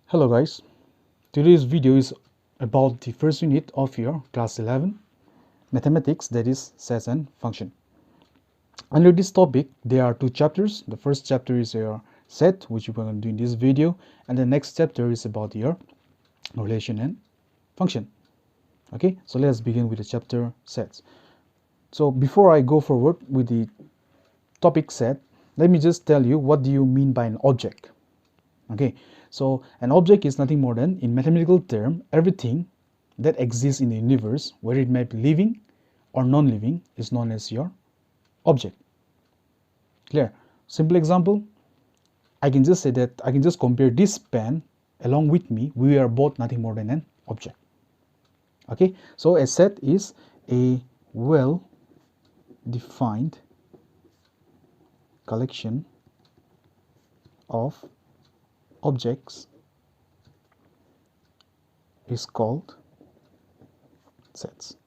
Hello guys, today's video is about the first unit of your class 11 mathematics, that is sets and function. Under this topic there are two chapters. The first chapter is your set, which we're going to do in this video, and the next chapter is about your relation and function. Okay, so let's begin with the chapter sets. So before I go forward with the topic set, let me just tell you what do you mean by an object. Okay, so an object is nothing more than, in mathematical term, everything that exists in the universe, whether it may be living or non-living, is known as your object. Clear? Simple example, I can just say that I can just compare this pen along with me. We are both nothing more than an object. Okay, so a set is a well-defined collection of objects is called sets.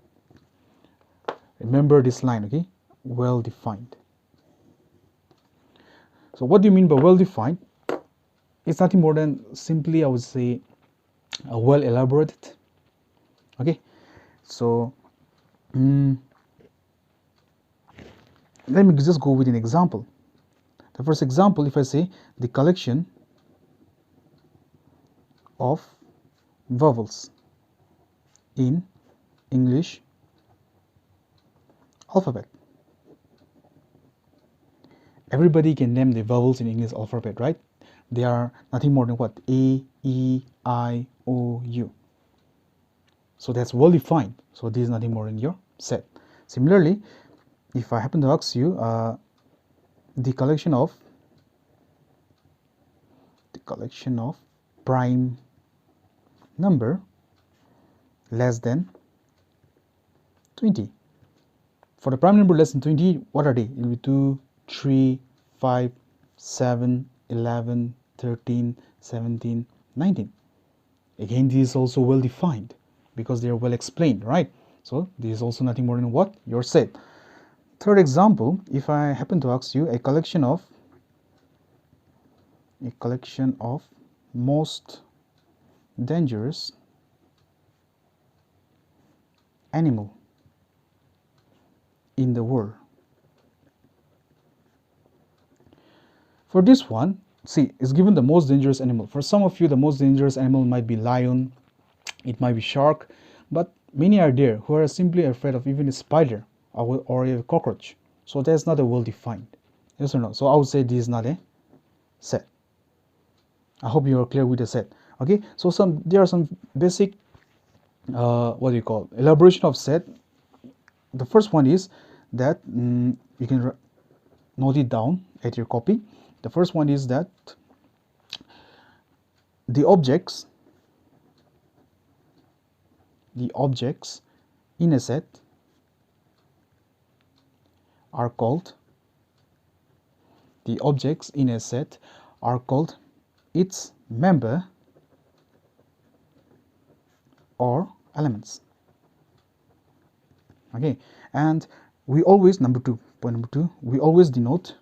Remember this line, okay? Well defined. So what do you mean by well defined? It's nothing more than simply, I would say, a well elaborated. Okay, so let me just go with an example. The first example, if I say the collection of vowels in English alphabet. Everybody can name the vowels in English alphabet, right? They are nothing more than what? A, E, I, O, U. So that's well defined. So this is nothing more than your set. Similarly, if I happen to ask you the collection of prime number less than 20. For the prime number less than 20, what are they? It will be 2, 3, 5, 7, 11, 13, 17, 19. Again, this is also well defined because they are well explained, right? So this is also nothing more than what? Your set. Third example, if I happen to ask you a collection of most dangerous animal in the world. For this one, see, it's given the most dangerous animal. For some of you, the most dangerous animal might be lion, it might be shark, but many are there who are simply afraid of even a spider or a cockroach. So that's not a well defined. Yes or no? So I would say this is not a set. I hope you are clear with the set. Okay, so there are some basic elaboration of set. The first one is that you can note it down at your copy. The first one is that the objects in a set are called its member or elements. Okay, and we always, point number two, we always denote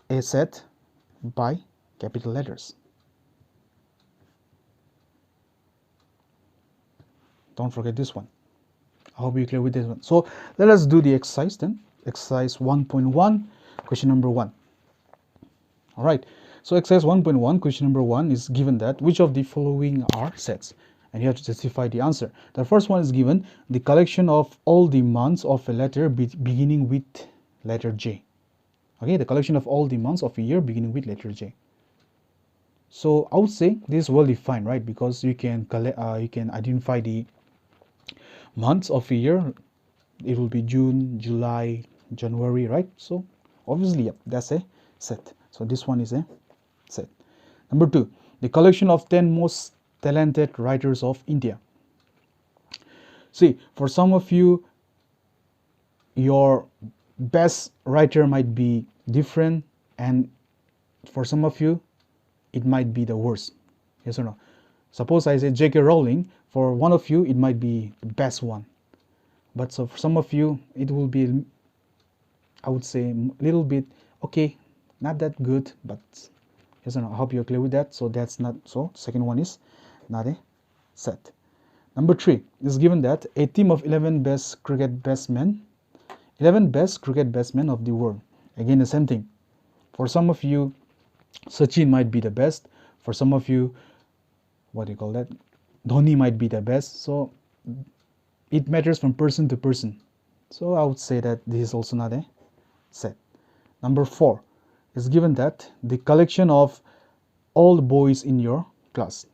a set by capital letters. Don't forget this one. I hope you're clear with this one. So let us do the exercise then. Exercise 1.1, question number 1. All right, so exercise 1.1, question number 1 is given that which of the following are sets, and you have to justify the answer. The first one is given the collection of all the months of a letter beginning with letter J. Okay, the collection of all the months of a year beginning with letter J. So I would say this is well defined, right? Because you can identify the months of a year. It will be June, July, January, right? So obviously, yep, that's a set. So this one is a set. Number 2, the collection of 10 most talented writers of India. See, for some of you, your best writer might be different, and for some of you, it might be the worst. Yes or no? Suppose I say J.K. Rowling, for one of you, it might be the best one. But so for some of you, it will be, I would say, a little bit, okay, not that good, but yes or no? I hope you're clear with that. So that's not so. Second one is not a set. Number 3 is given that a team of 11 best cricket batsmen, 11 best cricket batsmen of the world. Again, the same thing. For some of you, Sachin might be the best. For some of you, what do you call that? Dhoni might be the best. So it matters from person to person. So I would say that this is also not a set. Number 4 is given that the collection of all the boys in your class.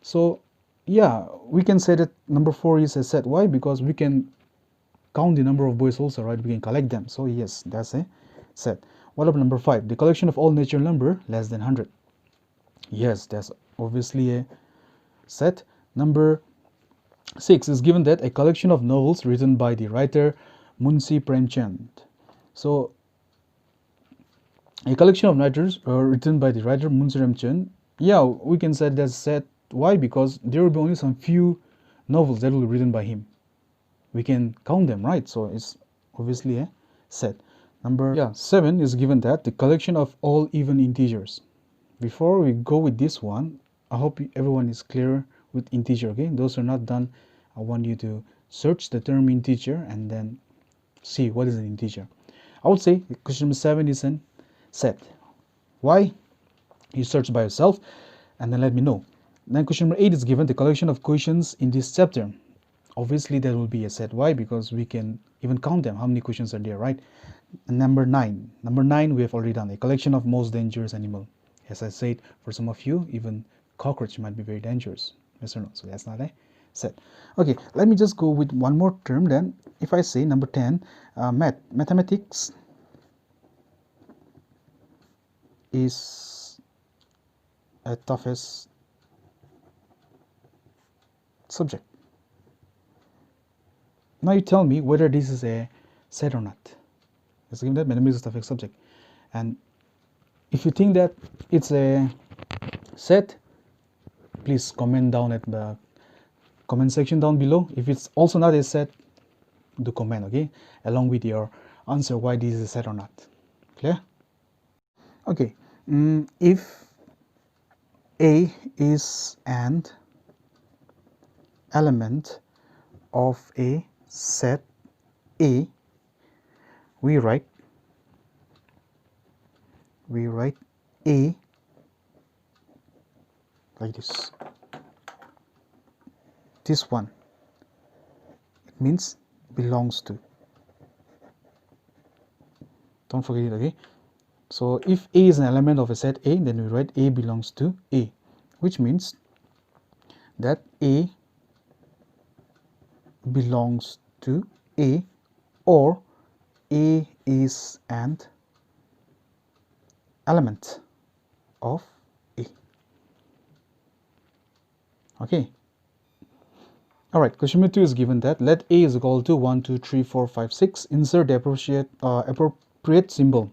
So yeah, we can say that number 4 is a set. Why? Because we can count the number of boys also, right? We can collect them. So yes, that's a set. What about number 5? The collection of all natural number less than 100. Yes, that's obviously a set. Number 6 is given that a collection of novels written by the writer Munshi Premchand. So a collection of writers written by the writer Munshi Premchand. Yeah, we can say that's set. Why? Because there will be only some few novels that will be written by him. We can count them, right? So it's obviously a set. Number 7 is given that the collection of all even integers. Before we go with this one, I hope everyone is clear with integer. Okay, those who are not done, I want you to search the term integer and then see what is an integer. I would say question number 7 is a set. Why? You search by yourself and then let me know. Then question number 8 is given the collection of questions in this chapter. Obviously that will be a set. Why? Because we can even count them, how many questions are there, right? And number 9 we have already done, a collection of most dangerous animal. As I said, for some of you, even cockroach might be very dangerous. Yes or no? So that's not a set. Okay, let me just go with one more term then. If I say number 10, mathematics is a toughest subject. Now you tell me whether this is a set or not. Let's give that mathematics is a toughest subject. And if you think that it's a set, please comment down at the comment section down below. If it's also not a set, do comment, okay, along with your answer why this is a set or not. Clear? Okay, if A is an element of a set A, we write A like this. This one, it means belongs to. Don't forget it, okay? So if A is an element of a set A, then we write A belongs to A, which means that A belongs to A, or A is an element of A. Okay. Alright, question number 2 is given that let A is equal to 1, 2, 3, 4, 5, 6. Insert the appropriate symbol,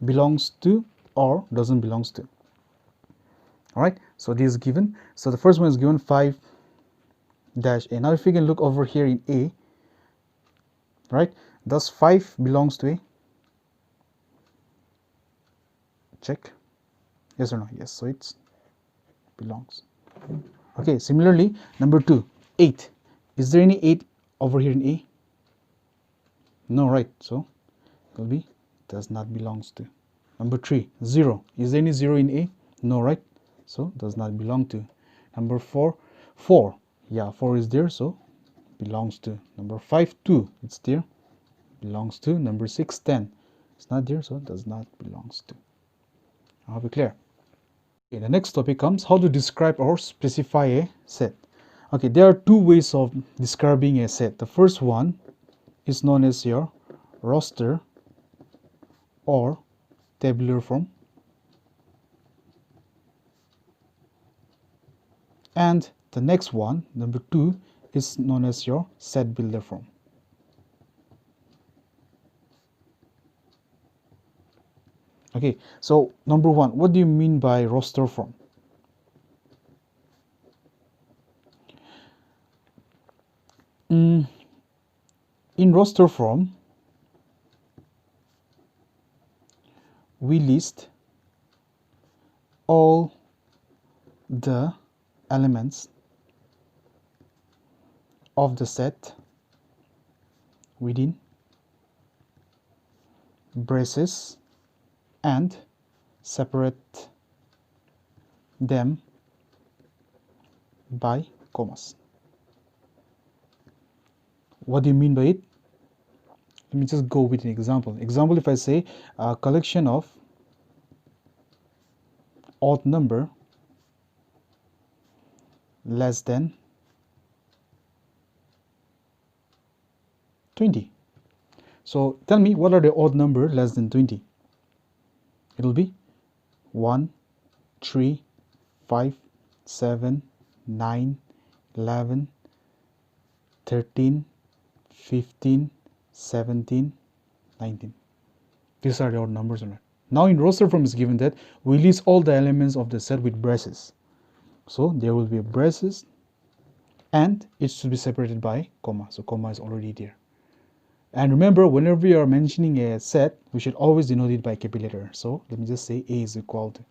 belongs to or doesn't belongs to. Alright, so this is given. So the first one is given 5 dash A. Now if we can look over here in A, right, does 5 belongs to A? Check. Yes or no? Yes, so it belongs. Okay, similarly, number 2, 8. Is there any 8 over here in A? No, right? So it will be does not belongs to. Number 3, 0. Is there any 0 in A? No, right? So does not belong to. Number 4, 4. Yeah, 4 is there, so belongs to. Number 5, 2. It's there, belongs to. Number 6, 10. It's not there, so does not belongs to. I hope it's clear. Okay, the next topic comes how to describe or specify a set. Okay, there are two ways of describing a set. The first one is known as your roster or tabular form, and the next one, number 2, is known as your set builder form. Okay, so number 1, what do you mean by roster form? In roster form, we list all the elements of the set within braces and separate them by commas. What do you mean by it? Let me just go with an example. Example, if I say a collection of odd number less than 20. So tell me, what are the odd number less than 20? It will be 1, 3, 5, 7, 9, 11, 13, 15, 17, 19. These are the odd numbers. Now in roster form is given that we list all the elements of the set with braces. So there will be a braces and it should be separated by comma. So comma is already there. And remember, whenever we are mentioning a set, we should always denote it by capital letter. So let me just say A is equal to.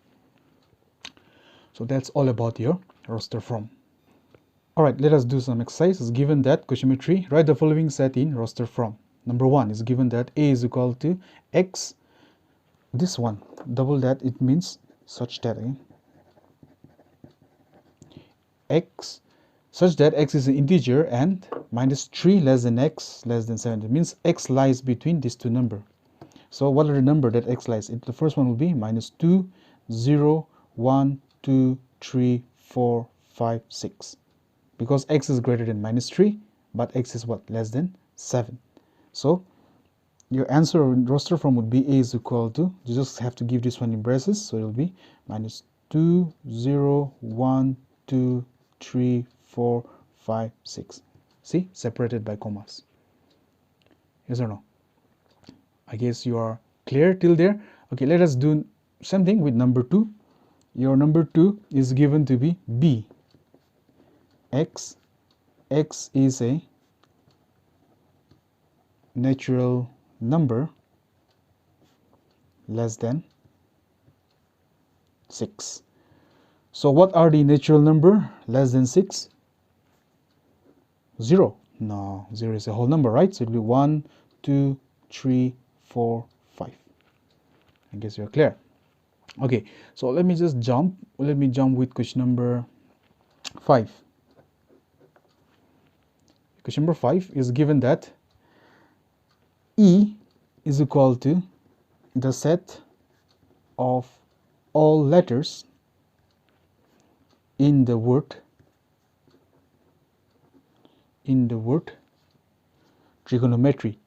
So that's all about your roster form. Alright, let us do some exercises. Given that, question number 3, write the following set in roster form. Number 1 is given that A is equal to X. This one, double that, it means such that X, such that X is an integer and minus 3 less than X less than 7. It means X lies between these two numbers. So what are the number that X lies? The first one will be minus 2, 0, 1, 2, 3, 4, 5, 6. Because X is greater than minus 3, but X is what? Less than 7. So your answer in roster form would be A is equal to, you just have to give this one in braces, so it will be minus 2, 0, 1, 2, 3, 4, 5, 6. See, separated by commas. Yes or no? I guess you are clear till there. Okay, let us do same thing with number 2. Your number 2 is given to be B. X is a natural number less than 6. So what are the natural number less than 6? 0. No, 0 is a whole number, right? So it will be 1, 2, 3, 4, 5. I guess you're clear. Okay, so let me jump with question number 5. Question number 5 is given that E is equal to the set of all letters in the word trigonometry. Trigonometry.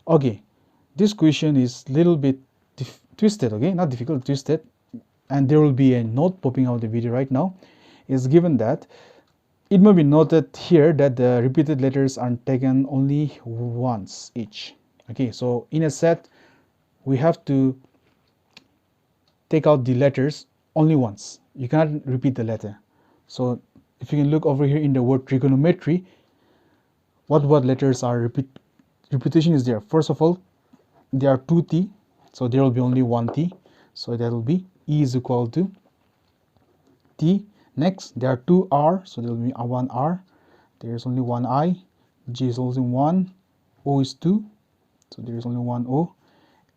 Okay, this question is little bit twisted. Okay, not difficult, twisted, and there will be a note popping out the video right now. Is given that it may be noted here that the repeated letters are taken only once each. Okay, so in a set we have to take out the letters only once. You cannot repeat the letter. So if you can look over here in the word trigonometry, what letters are repetition is there. First of all, there are 2 T, so there will be only 1 T, so that will be E is equal to T. Next, there are 2 R, so there will be 1 R. There is only 1 I. G is only 1. O is 2, so there is only 1 O.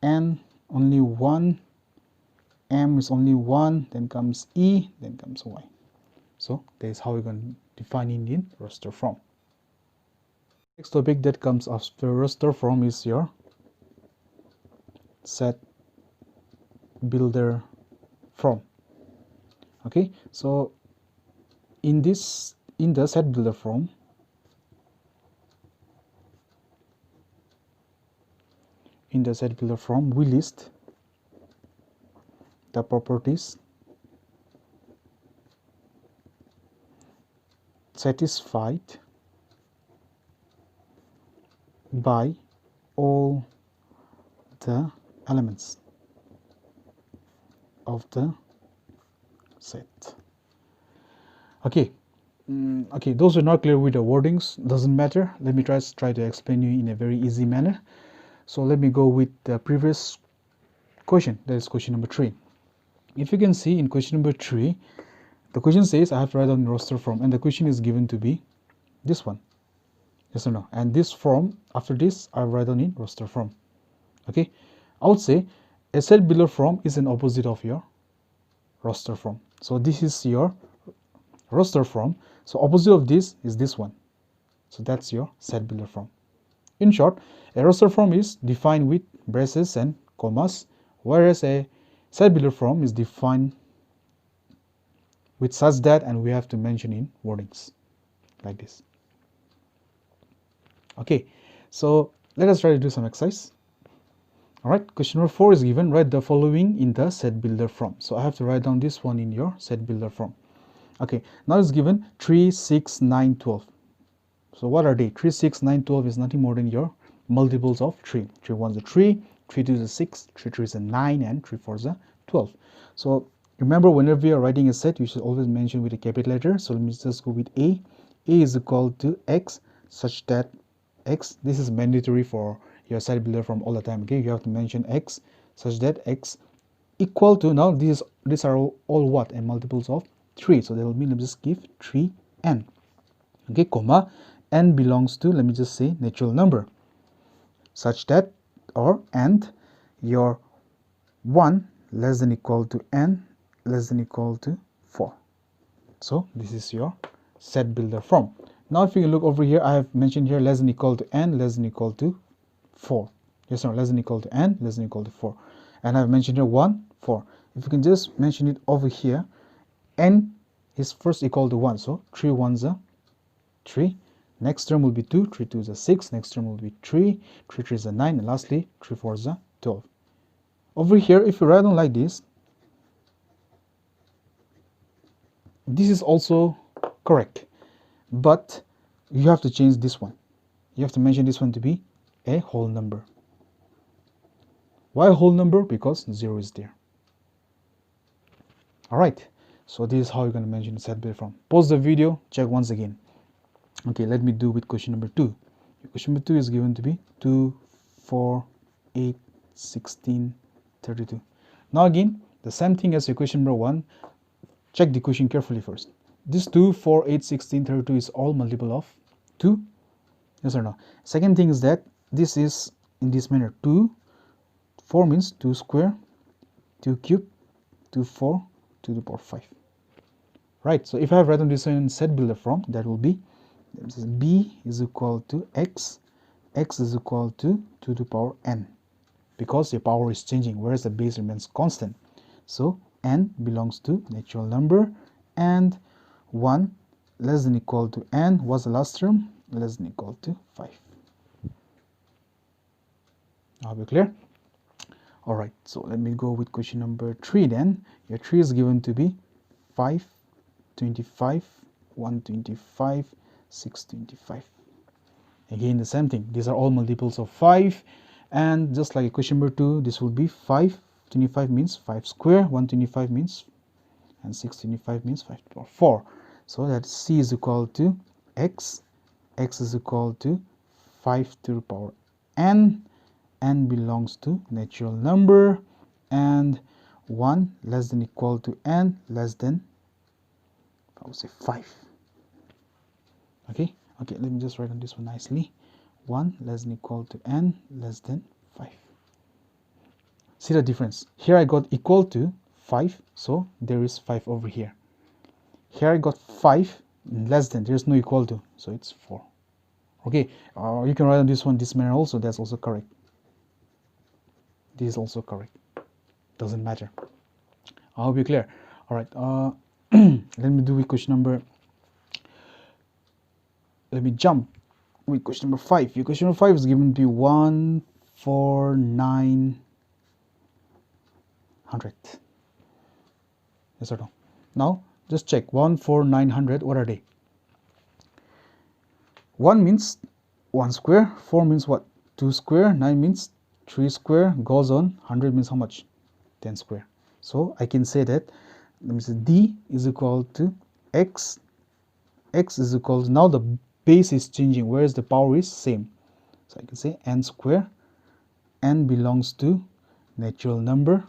N only 1. M is only 1. Then comes E. Then comes Y. So that is how we're going to define it in roster form. Next topic that comes after roster form is your set builder form. Okay, so in the set builder form, we list the properties satisfied by all the elements of the set. Okay, Okay, those are not clear with the wordings, doesn't matter. Let me try to explain you in a very easy manner. So let me go with the previous question, that is question number 3. If you can see in question number 3, the question says I have to write down roster form, and the question is given to be this one, yes or no? And this form, after this, I write down in roster form. Okay, I would say a set builder form is an opposite of your roster form. So this is your roster form. So opposite of this is this one. So that's your set builder form. In short, a roster form is defined with braces and commas, whereas a set builder form is defined with such that, and we have to mention in wordings like this. Okay, so let us try to do some exercise. All right, question number 4 is given. Write the following in the set builder form. So I have to write down this one in your set builder form. Okay, now it's given 3, 6, 9, 12. So what are they? 3, 6, 9, 12 is nothing more than your multiples of 3. 3 1 is a 3, 3 2 is a 6, 3 3 is a 9, and 3 4 is a 12. So remember, whenever you are writing a set, you should always mention with a capital letter. So let me just go with A. A is equal to X, such that X, this is mandatory for your set builder form all the time. Okay, you have to mention X such that X equal to, now these are all what? And multiples of 3. So that will mean, let me just give 3n. Okay, comma, n belongs to, let me just say, natural number, such that, or and your 1 less than equal to n less than equal to 4. So this is your set builder form. Now if you look over here, I have mentioned here less than equal to n less than equal to 4. Yes or no? Less than equal to n less than equal to 4. And I've mentioned here 1, 4. If you can just mention it over here, n is first equal to 1. So 3 1s are 3. Next term will be 2. 3 2 is a 6. Next term will be 3. 3 3 is a 9. And lastly, 3 4 is a 12. Over here, if you write down like this is also correct. But you have to change this one. You have to mention this one to be a whole number. Why a whole number? Because 0 is there. Alright, so this is how you're going to mention the set builder form. Pause the video, check once again. Okay, let me do with question number 2. Question number 2 is given to be 2, 4, 8, 16, 32. Now again, the same thing as equation number 1. Check the equation carefully first. This 2, 4, 8, 16, 32 is all multiple of 2. Yes or no? Second thing is that this is in this manner. 2, 4 means 2 square, 2 cube, 2, 4, 2 to the power 5. Right, so if I have written this in set builder form, that will be b is equal to x, x is equal to 2 to the power n, because the power is changing, whereas the base remains constant. So n belongs to natural number, and 1 less than equal to n. What's the last term? Less than equal to 5. Are we clear? Alright, so let me go with question number 3 then. Your 3 is given to be 5, 25, 125, 625. Again, the same thing. These are all multiples of 5. And just like question number 2, this will be 5. 25 means 5 square. 125 means, and 625 means 5 to the power 4. So that c is equal to x. X is equal to 5 to the power n. N belongs to natural number, and 1 less than equal to n less than, I would say, 5. Okay, let me just write on this one nicely. 1 less than equal to n less than 5. See the difference? Here I got equal to 5, so there is 5 over here. Here I got 5 less than, there's no equal to, so it's 4. Okay, you can write on this one this manner also, that's also correct. This is also correct. Doesn't matter. I hope you're clear. Alright, let me do with question number, let me jump with question number 5. Your question number 5 is given to be 14900. Yes or no? Now just check 14900. What are they? 1 means 1 square, 4 means what? 2 square, 9 means 3 square, goes on. 100 means how much? 10 square. So I can say that, let me say, d is equal to x x is equal to, now the base is changing, whereas the power is same. So I can say n square, n belongs to natural number,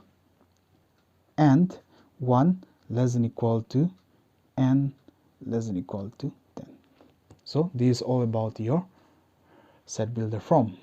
and 1 less than equal to n less than equal to 10. So this is all about your set builder form.